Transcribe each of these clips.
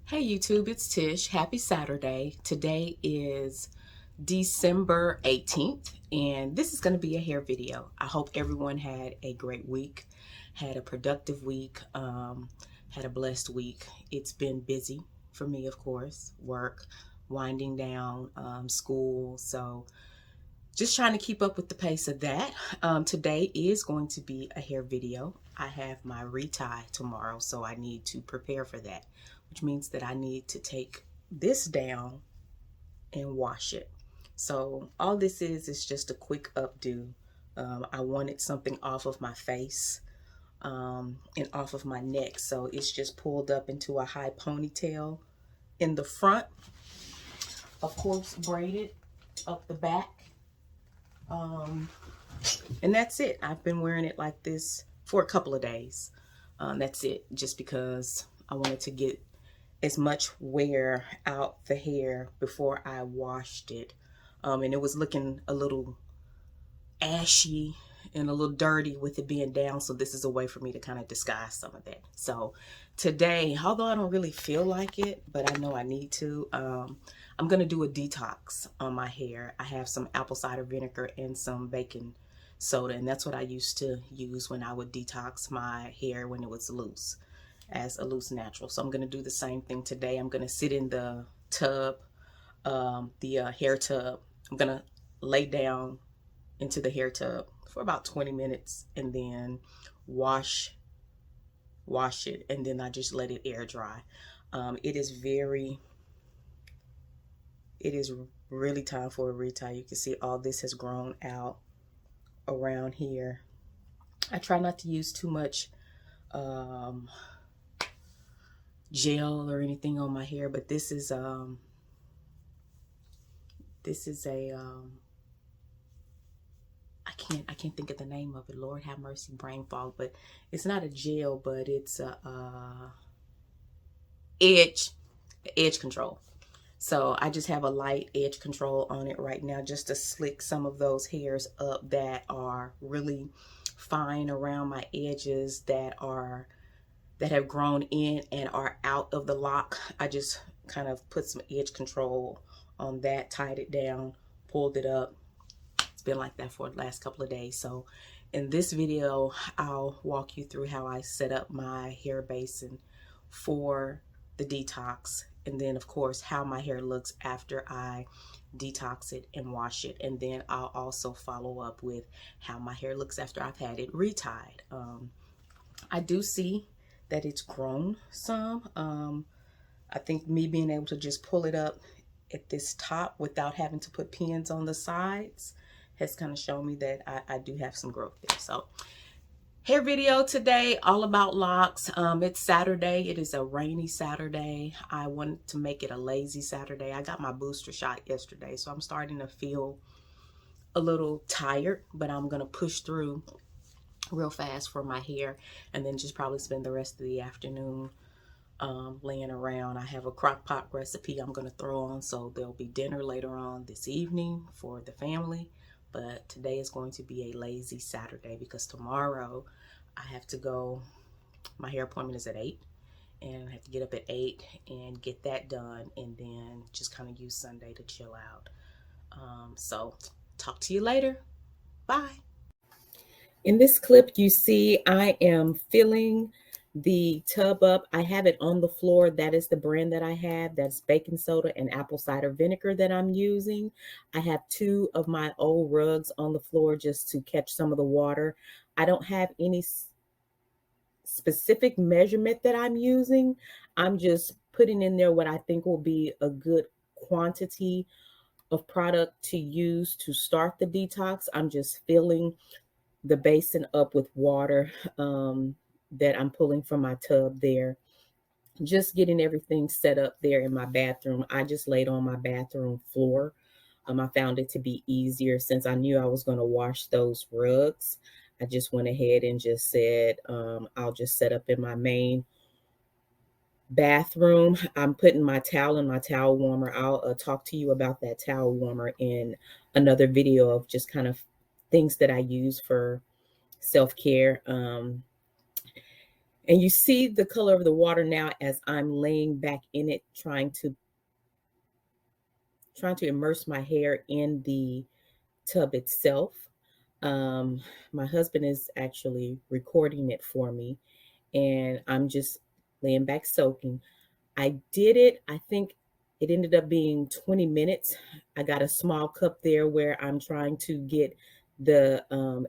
Hey YouTube, it's Tish. Happy Saturday. Today is December 18th, and this is going to be a hair video. I hope everyone had a great week, had a productive week, had a blessed week. It's been busy for me, of course, work, winding down, school. So just trying to keep up with the pace of that. Today is going to be a hair video. I have my retie tomorrow, so I need to prepare for that, which means that I need to take this down and wash it. So all this is just a quick updo. I wanted something off of my face and off of my neck, so it's just pulled up into a high ponytail in the front, of course braided up the back. And that's it. I've been wearing it like this for a couple of days. That's it, just because I wanted to get as much wear out the hair before I washed it. And it was looking a little ashy and a little dirty with it being down, so this is a way for me to kind of disguise some of that. So today, although I don't really feel like it, but I know I need to, I'm gonna do a detox on my hair. I have some apple cider vinegar and some baking soda, and that's what I used to use when I would detox my hair when it was loose, as a loose natural. So I'm gonna do the same thing today. I'm gonna sit in the tub, the hair tub. I'm gonna lay down into the hair tub for about 20 minutes and then wash it, and then I just let it air dry. It is really time for a retie. You can see all this has grown out around here. I try not to use too much gel or anything on my hair, but this is a I can't think of the name of it. Lord have mercy, brain fog. But it's not a gel, but it's a edge control. So I just have a light edge control on it right now, just to slick some of those hairs up that are really fine around my edges, that have grown in and are out of the lock. I just kind of put some edge control on that, tied it down, pulled it up. It's been like that for the last couple of days. So in this video, I'll walk you through how I set up my hair basin for the detox, and then of course how my hair looks after I detox it and wash it. And then I'll also follow up with how my hair looks after I've had it retied. I do see that it's grown some. I think me being able to just pull it up at this top without having to put pins on the sides has kind of shown me that I do have some growth there. So hair video today, all about locks. It's Saturday. It is a rainy Saturday. I wanted to make it a lazy Saturday. I got my booster shot yesterday, so I'm starting to feel a little tired, but I'm gonna push through real fast for my hair, and then just probably spend the rest of the afternoon laying around. I have a crock pot recipe I'm gonna throw on, so there'll be dinner later on this evening for the family. But today is going to be a lazy Saturday because tomorrow I have to go. My hair appointment is at 8, and I have to get up at 8 and get that done, and then just kind of use Sunday to chill out. So talk to you later. Bye. In this clip, you see I am filling the tub up. I have it on the floor. That is the brand that I have. That's baking soda and apple cider vinegar that I'm using. I have 2 of my old rugs on the floor just to catch some of the water. I don't have any specific measurement that I'm using. I'm just putting in there what I think will be a good quantity of product to use to start the detox. I'm just filling the basin up with water that I'm pulling from my tub there. Just getting everything set up there in my bathroom. I just laid on my bathroom floor. I found it to be easier since I knew I was going to wash those rugs. I just went ahead and just said, I'll just set up in my main bathroom. I'm putting my towel in my towel warmer. I'll talk to you about that towel warmer in another video of just kind of things that I use for self-care. And you see the color of the water now as I'm laying back in it, trying to immerse my hair in the tub itself. My husband is actually recording it for me, and I'm just laying back soaking. I did it, I think it ended up being 20 minutes. I got a small cup there where I'm trying to get the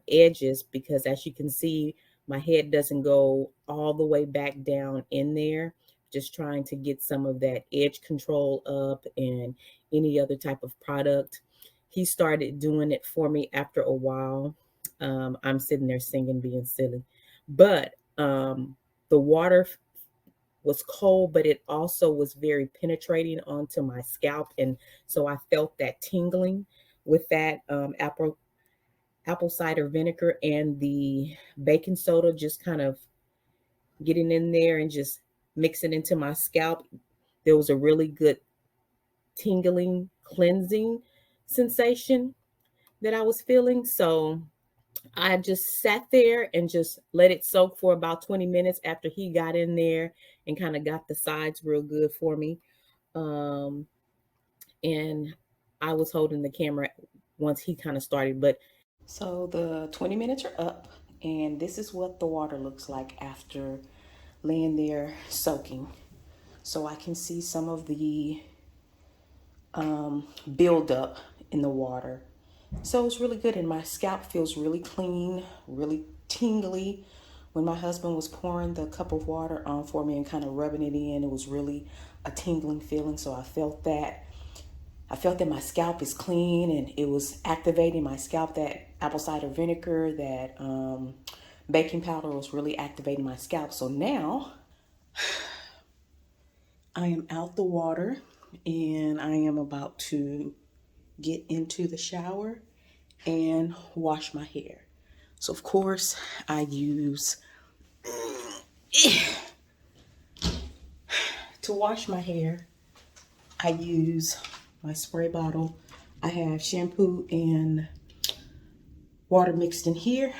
edges, because as you can see, my head doesn't go all the way back down in there. Just trying to get some of that edge control up and any other type of product. He started doing it for me after a while. I'm sitting there singing, being silly. But the water was cold, but it also was very penetrating onto my scalp. And so I felt that tingling with that apple cider vinegar and the baking soda just kind of getting in there and just mixing into my scalp. There was a really good tingling, cleansing sensation that I was feeling. So I just sat there and just let it soak for about 20 minutes after he got in there and kind of got the sides real good for me. Um, and I was holding the camera once he kind of started. But so the 20 minutes are up, and this is what the water looks like after laying there soaking. So I can see some of the buildup in the water. So it's really good, and my scalp feels really clean, really tingly. When my husband was pouring the cup of water on for me and kind of rubbing it in, it was really a tingling feeling. So I felt that. I felt that my scalp is clean, and it was activating my scalp. That apple cider vinegar, that baking powder was really activating my scalp. So now I am out the water, and I am about to get into the shower and wash my hair. So of course I use to wash my hair, I use my spray bottle. I have shampoo and water mixed in here,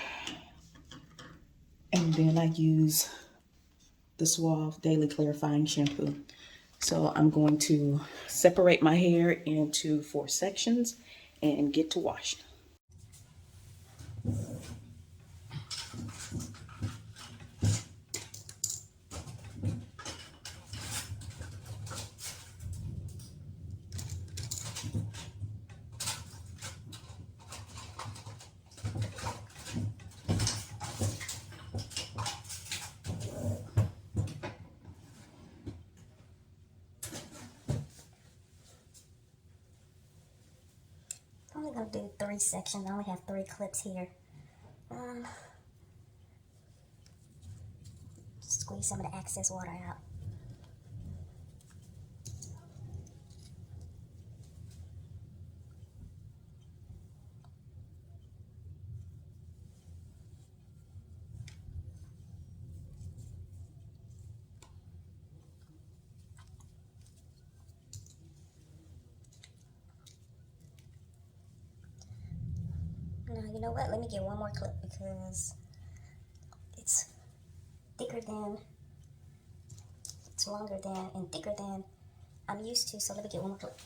and then I use the Suave Daily Clarifying Shampoo. So I'm going to separate my hair into 4 sections and get to washing. I'm only going to do 3 sections. I only have 3 clips here. Squeeze some of the excess water out. Now, you know what? Let me get one more clip because it's thicker than, it's longer than, and thicker than I'm used to. So let me get one more clip.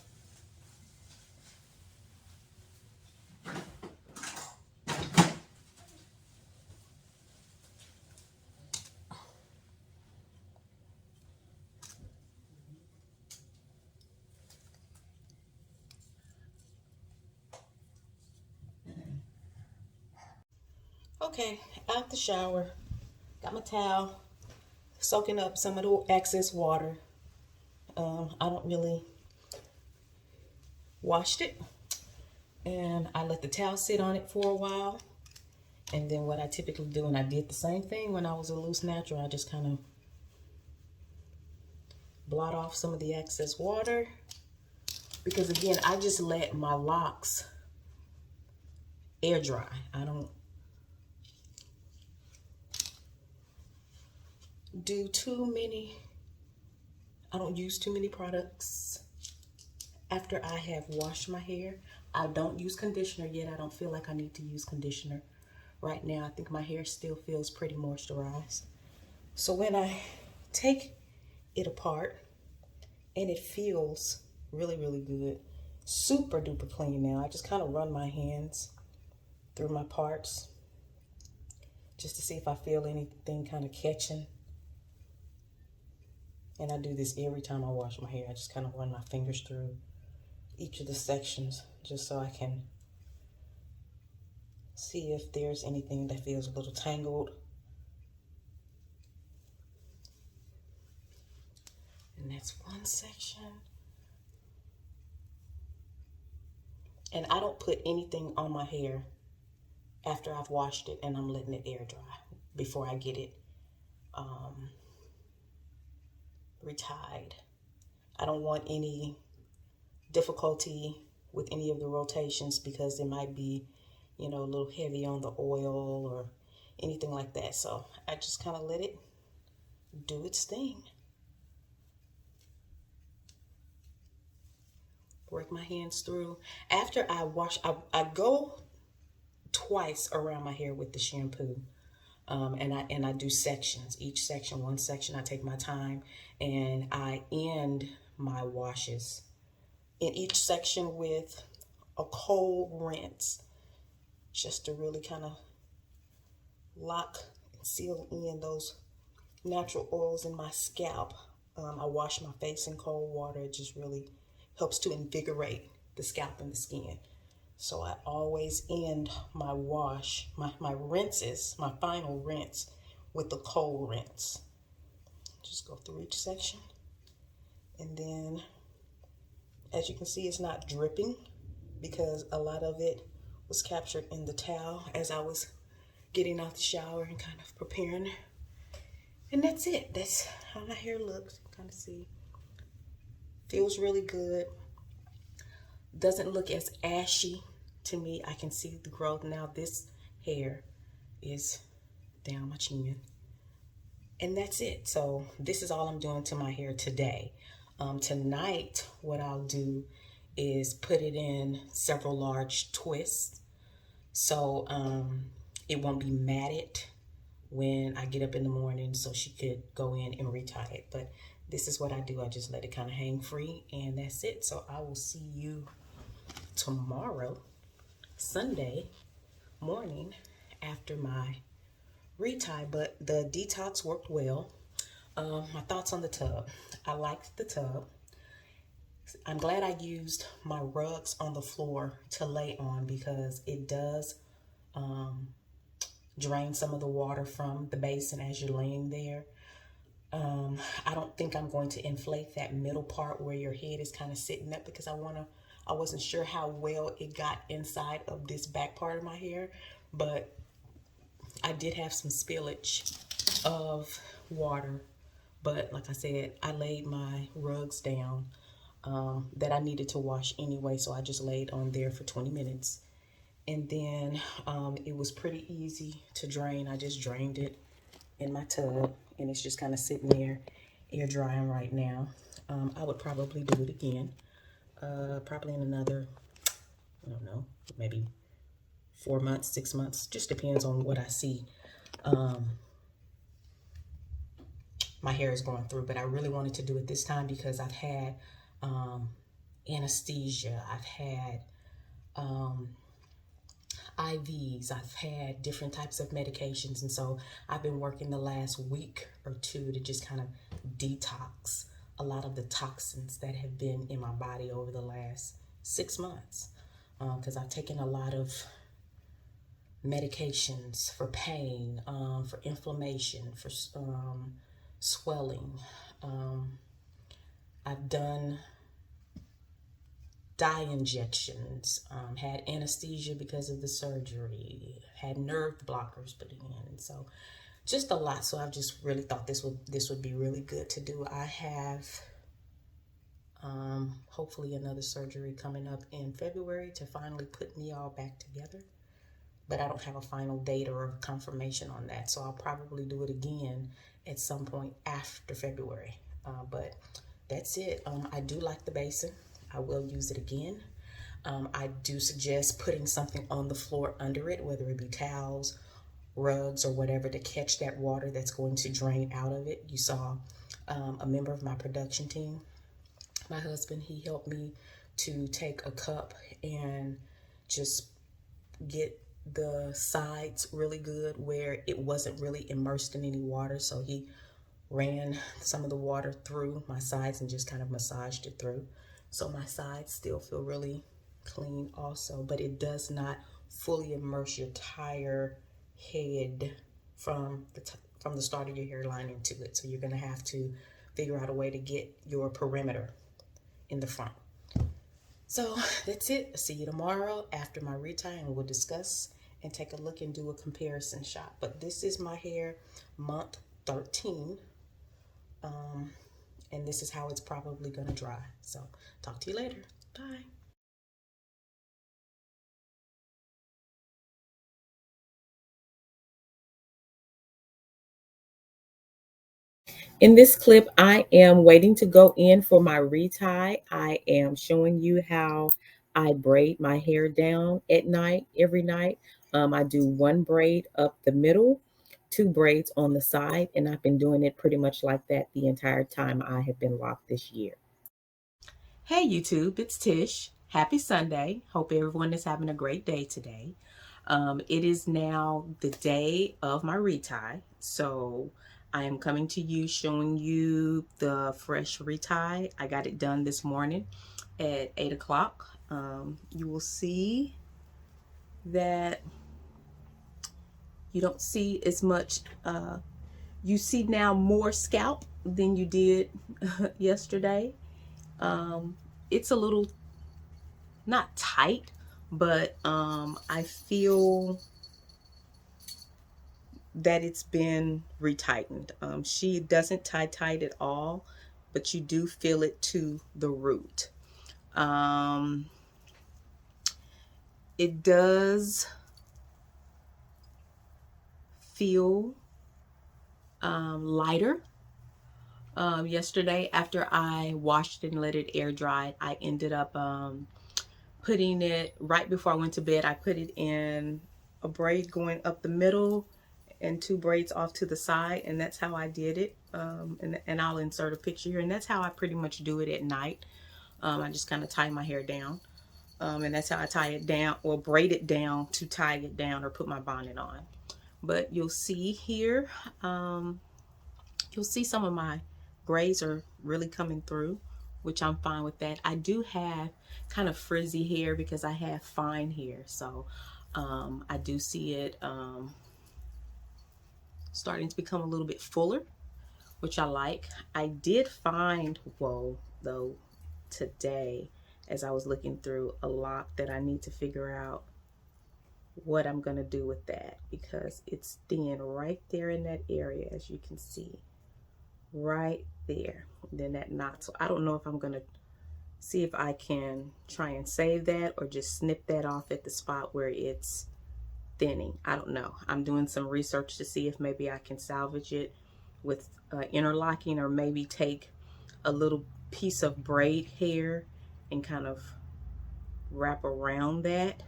Okay, out the shower, got my towel, soaking up some of the excess water. I don't really washed it, and I let the towel sit on it for a while. And then what I typically do, and I did the same thing when I was a loose natural, I just kind of blot off some of the excess water, because again, I just let my locks air dry. I don't do too many, I don't use too many products after I have washed my hair. I don't use conditioner yet. I don't feel like I need to use conditioner right now. I think my hair still feels pretty moisturized. So when I take it apart, and it feels really, really good. Super duper clean now. I just kind of run my hands through my parts just to see if I feel anything kind of catching. And I do this every time I wash my hair. I just kind of run my fingers through each of the sections just so I can see if there's anything that feels a little tangled. And that's one section. And I don't put anything on my hair after I've washed it and I'm letting it air dry before I get it retied. I don't want any difficulty with any of the rotations because it might be, you know, a little heavy on the oil or anything like that. So I just kind of let it do its thing. Work my hands through. After I wash, I go twice around my hair with the shampoo. And I do sections. Each section, one section, I take my time and I end my washes in each section with a cold rinse, just to really kind of lock and seal in those natural oils in my scalp. I wash my face in cold water. It just really helps to invigorate the scalp and the skin. So I always end my wash, my rinses, my final rinse with the cold rinse. Just go through each section. And then, as you can see, it's not dripping because a lot of it was captured in the towel as I was getting out the shower and kind of preparing. And that's it. That's how my hair looks. Kind of see. Feels really good. Doesn't look as ashy to me. I can see the growth. Now this hair is down my chin. And that's it. So this is all I'm doing to my hair today. Tonight, what I'll do is put it in several large twists. So it won't be matted when I get up in the morning, so she could go in and retie it. But this is what I do. I just let it kind of hang free, and that's it. So I will see you tomorrow, Sunday morning, after my retie. But the detox worked well. My thoughts on the tub. I liked the tub. I'm glad I used my rugs on the floor to lay on because it does drain some of the water from the basin as you're laying there. I don't think I'm going to inflate that middle part where your head is kind of sitting up because I wasn't sure how well it got inside of this back part of my hair, but I did have some spillage of water. But like I said, I laid my rugs down that I needed to wash anyway, so I just laid on there for 20 minutes. And then it was pretty easy to drain. I just drained it in my tub, and it's just kind of sitting there air drying right now. I would probably do it again, probably in another, I don't know, maybe 4 months, 6 months, just depends on what I see my hair is going through. But I really wanted to do it this time because I've had anesthesia, I've had IVs, I've had different types of medications, and so I've been working the last week or two to just kind of detox a lot of the toxins that have been in my body over the last 6 months, because I've taken a lot of medications for pain, for inflammation, for swelling. I've done dye injections, had anesthesia because of the surgery, had nerve blockers put in, and so just a lot. So I've just really thought this would be really good to do. I have hopefully another surgery coming up in February to finally put me all back together, but I don't have a final date or a confirmation on that, so I'll probably do it again at some point after February. But that's it. I do like the basin. I will use it again. I do suggest putting something on the floor under it, whether it be towels rugs or whatever to catch that water that's going to drain out of it. You saw a member of my production team, my husband, he helped me to take a cup and just get the sides really good where it wasn't really immersed in any water. So he ran some of the water through my sides and just kind of massaged it through. So my sides still feel really clean also, but it does not fully immerse your entire head from the start of your hairline into it. So you're gonna have to figure out a way to get your perimeter in the front. So that's it. See you tomorrow after my retie, and we'll discuss and take a look and do a comparison shot. But this is my hair month 13. And this is how it's probably gonna dry. So talk to you later. Bye. In this clip, I am waiting to go in for my retie. I am showing you how I braid my hair down at night, every night. I do one braid up the middle, two braids on the side, and I've been doing it pretty much like that the entire time I have been locked this year. Hey YouTube, it's Tish. Happy Sunday. Hope everyone is having a great day today. It is now the day of my retie, so I am coming to you showing you the fresh retie. I got it done this morning at 8 o'clock. You will see that you don't see as much, you see now more scalp than you did yesterday. It's a little, not tight, but I feel that it's been retightened. She doesn't tie tight at all, but you do feel it to the root. It does feel lighter. Yesterday, after I washed it and let it air dry, I ended up putting it right before I went to bed. I put it in a braid going up the middle and two braids off to the side, and that's how I did it. And I'll insert a picture here, and that's how I pretty much do it at night. I just kind of tie my hair down, and that's how I tie it down, or braid it down to tie it down or put my bonnet on. But you'll see here, you'll see some of my grays are really coming through, which I'm fine with that. I do have kind of frizzy hair because I have fine hair, so I do see it starting to become a little bit fuller, which I like. I did find, whoa, though, today, as I was looking through a lock that I need to figure out what I'm gonna do with that, because it's thin right there in that area, as you can see, right there. And then that knot. So I don't know if I'm gonna see if I can try and save that or just snip that off at the spot where it's thinning. I don't know. I'm doing some research to see if maybe I can salvage it with interlocking, or maybe take a little piece of braid hair and kind of wrap around that.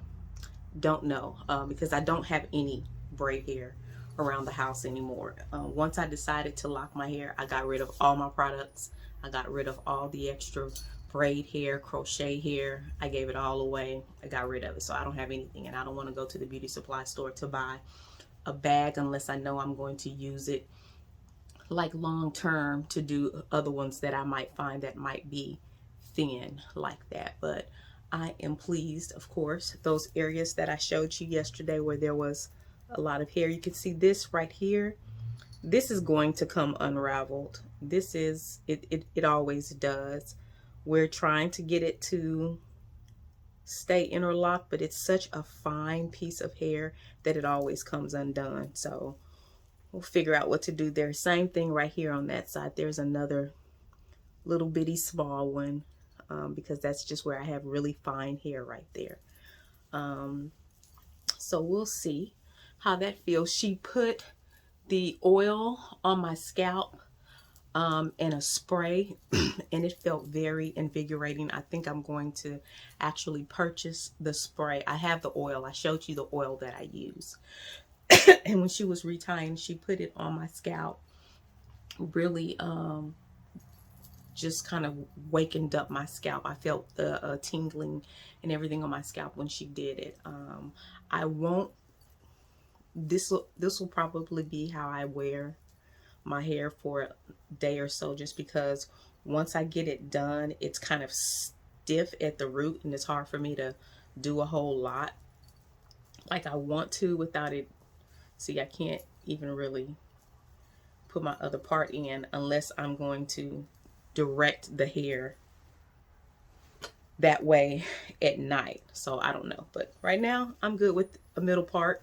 Don't know, because I don't have any braid hair around the house anymore. Once I decided to lock my hair, I got rid of all my products. I got rid of all the extra braid hair, crochet hair. I gave it all away. I got rid of it. So I don't have anything, and I don't want to go to the beauty supply store to buy a bag unless I know I'm going to use it like long term to do other ones that I might find that might be thin like that. But I am pleased, of course. Those areas that I showed you yesterday where there was a lot of hair, you can see this right here. This is going to come unraveled. This is, it always does. We're trying to get it to stay interlocked, but it's such a fine piece of hair that it always comes undone. So we'll figure out what to do there. Same thing right here on that side. There's another little bitty small one, because that's just where I have really fine hair right there. So we'll see how that feels. She put the oil on my scalp and a spray and it felt very invigorating. I think I'm going to actually purchase the spray. I have the oil. I showed you the oil that I use. And when she was retying, she put it on my scalp, really just kind of wakened up my scalp. I felt the tingling and everything on my scalp when she did it. I won't, this will probably be how I wear my hair for a day or so, just because once I get it done, it's kind of stiff at the root and it's hard for me to do a whole lot like I want to without it. See, I can't even really put my other part in unless I'm going to direct the hair that way at night. So I don't know, but right now I'm good with a middle part.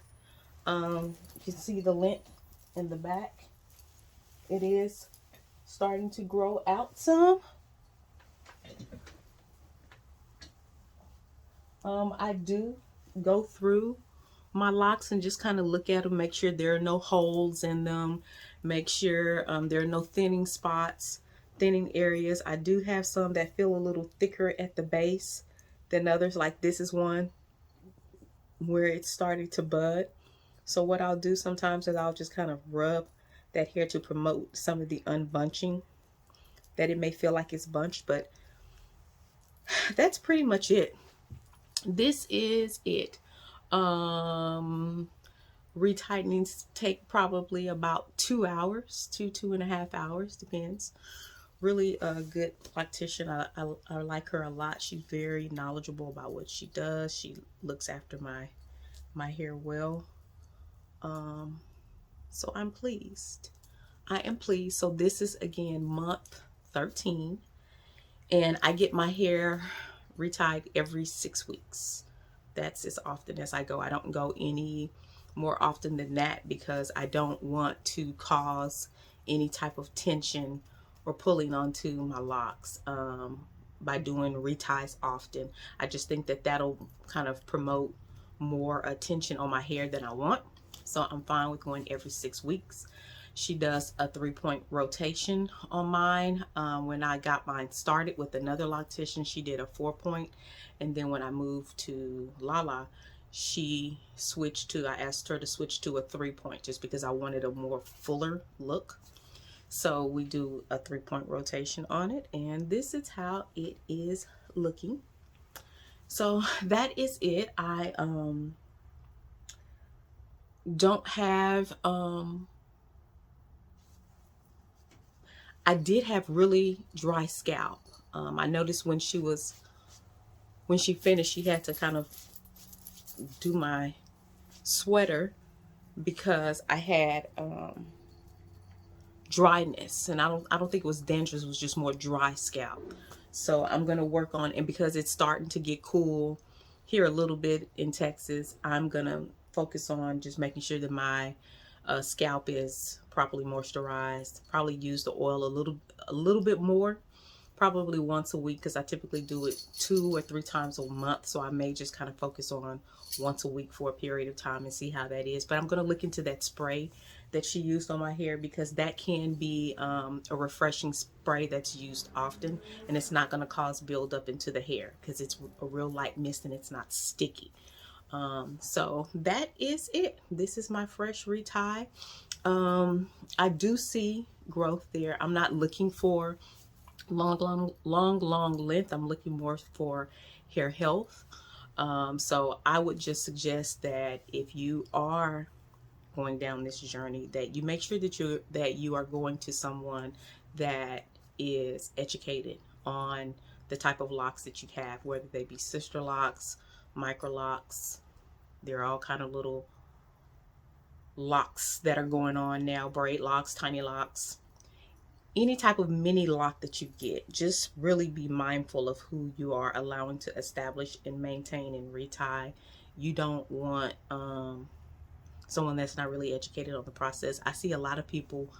You can see the length in the back. It is starting to grow out some. I do go through my locks and just kind of look at them, make sure there are no holes in them, make sure there are no thinning spots, thinning areas. I do have some that feel a little thicker at the base than others, like this is one where it's starting to bud. So what I'll do sometimes is I'll just kind of rub that hair to promote some of the unbunching that it may feel like it's bunched, but that's pretty much it. This is it. Retightings take probably about 2 hours, 2.5 hours, depends. Really a good loctician. I like her a lot. She's very knowledgeable about what she does. She looks after my hair well. So I'm pleased. I am pleased. So this is again month 13, and I get my hair retied every 6 weeks. That's as often as I go. I don't go any more often than that because I don't want to cause any type of tension or pulling onto my locks by doing reties often. I just think that that'll kind of promote more attention on my hair than I want. So I'm fine with going every 6 weeks. She does a 3-point rotation on mine. When I got mine started with another loctician, she did a 4-point. And then when I moved to Lala, she switched to, I asked her to switch to a 3-point just because I wanted a more fuller look. So we do a 3-point rotation on it, and this is how it is looking. So that is it. I don't have I did have really dry scalp. I noticed when she finished, she had to kind of do my sweater because I had dryness, and I don't think it was dangerous. It was just more dry scalp. So I'm gonna work on, and because it's starting to get cool here a little bit in Texas, I'm gonna focus on just making sure that my scalp is properly moisturized. Probably use the oil a little bit more, probably once a week, because I typically do it 2 or 3 times a month. So I may just kind of focus on once a week for a period of time and see how that is. But I'm going to look into that spray that she used on my hair, because that can be a refreshing spray that's used often, and it's not going to cause buildup into the hair because it's a real light mist and it's not sticky. So that is it. This is my fresh retie. I do see growth there. I'm not looking for long length. I'm looking more for hair health. So I would just suggest that if you are going down this journey, that you make sure that you are going to someone that is educated on the type of locks that you have, whether they be Sisterlocks, Microlocs. They're all kind of little locks that are going on now, braid locks, tinylocs. Any type of mini lock that you get, just really be mindful of who you are allowing to establish and maintain and retie. You don't want someone that's not really educated on the process. I see a lot of people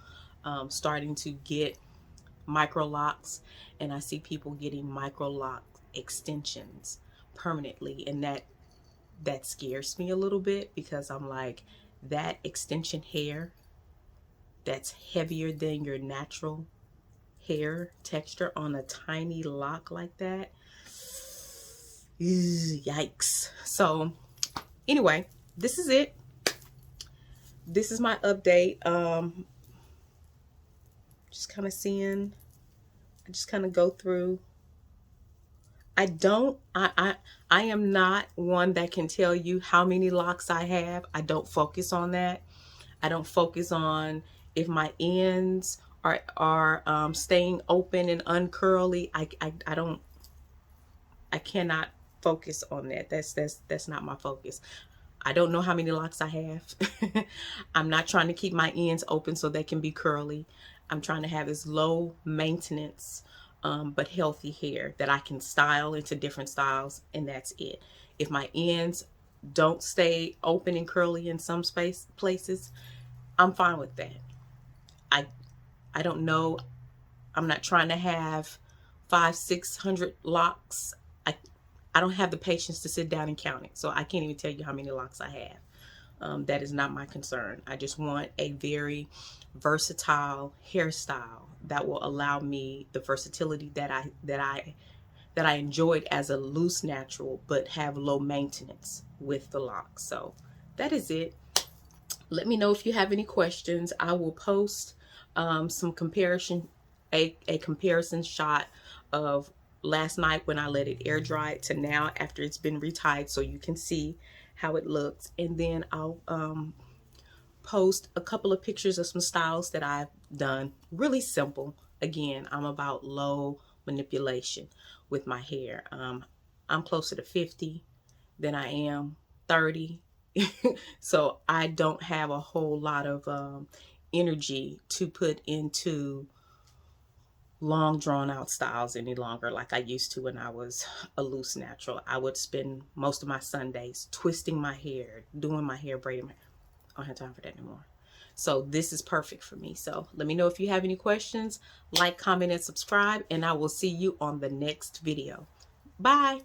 starting to get Microlocs, and I see people getting Microloc extensions permanently, and that scares me a little bit, because I'm like, that extension hair that's heavier than your natural hair texture on a tiny lock like that, yikes. So anyway, this is it. this is my update. Just kind of seeing, I just kind of go through. I am not one that can tell you how many locks I have. I don't focus on that. I don't focus on if my ends are staying open and uncurly. I don't, I cannot focus on that. That's not my focus. I don't know how many locks I have. I'm not trying to keep my ends open so they can be curly. I'm trying to have this low maintenance but healthy hair that I can style into different styles, and that's it. If my ends don't stay open and curly in some places, I'm fine with that. I I don't know. I'm not trying to have 500-600 locks. I I don't have the patience to sit down and count it, so I can't even tell you how many locks I have. That is not my concern. I just want a very versatile hairstyle that will allow me the versatility that I enjoyed as a loose natural, but have low maintenance with the locks. So that is it. Let me know if you have any questions. I will post some comparison, a comparison shot of last night when I let it air dry to now after it's been retied, so you can see how it looks. And then I'll post a couple of pictures of some styles that I've done. Really simple. Again, I'm about low manipulation with my hair. I'm closer to 50 than I am 30. So I don't have a whole lot of energy to put into long drawn out styles any longer like I used to when I was a loose natural. I would spend most of my Sundays twisting my hair, doing my hair, braiding my hair. I don't have time for that anymore. So this is perfect for me. So let me know if you have any questions. Like, comment, and subscribe, and I will see you on the next video. Bye.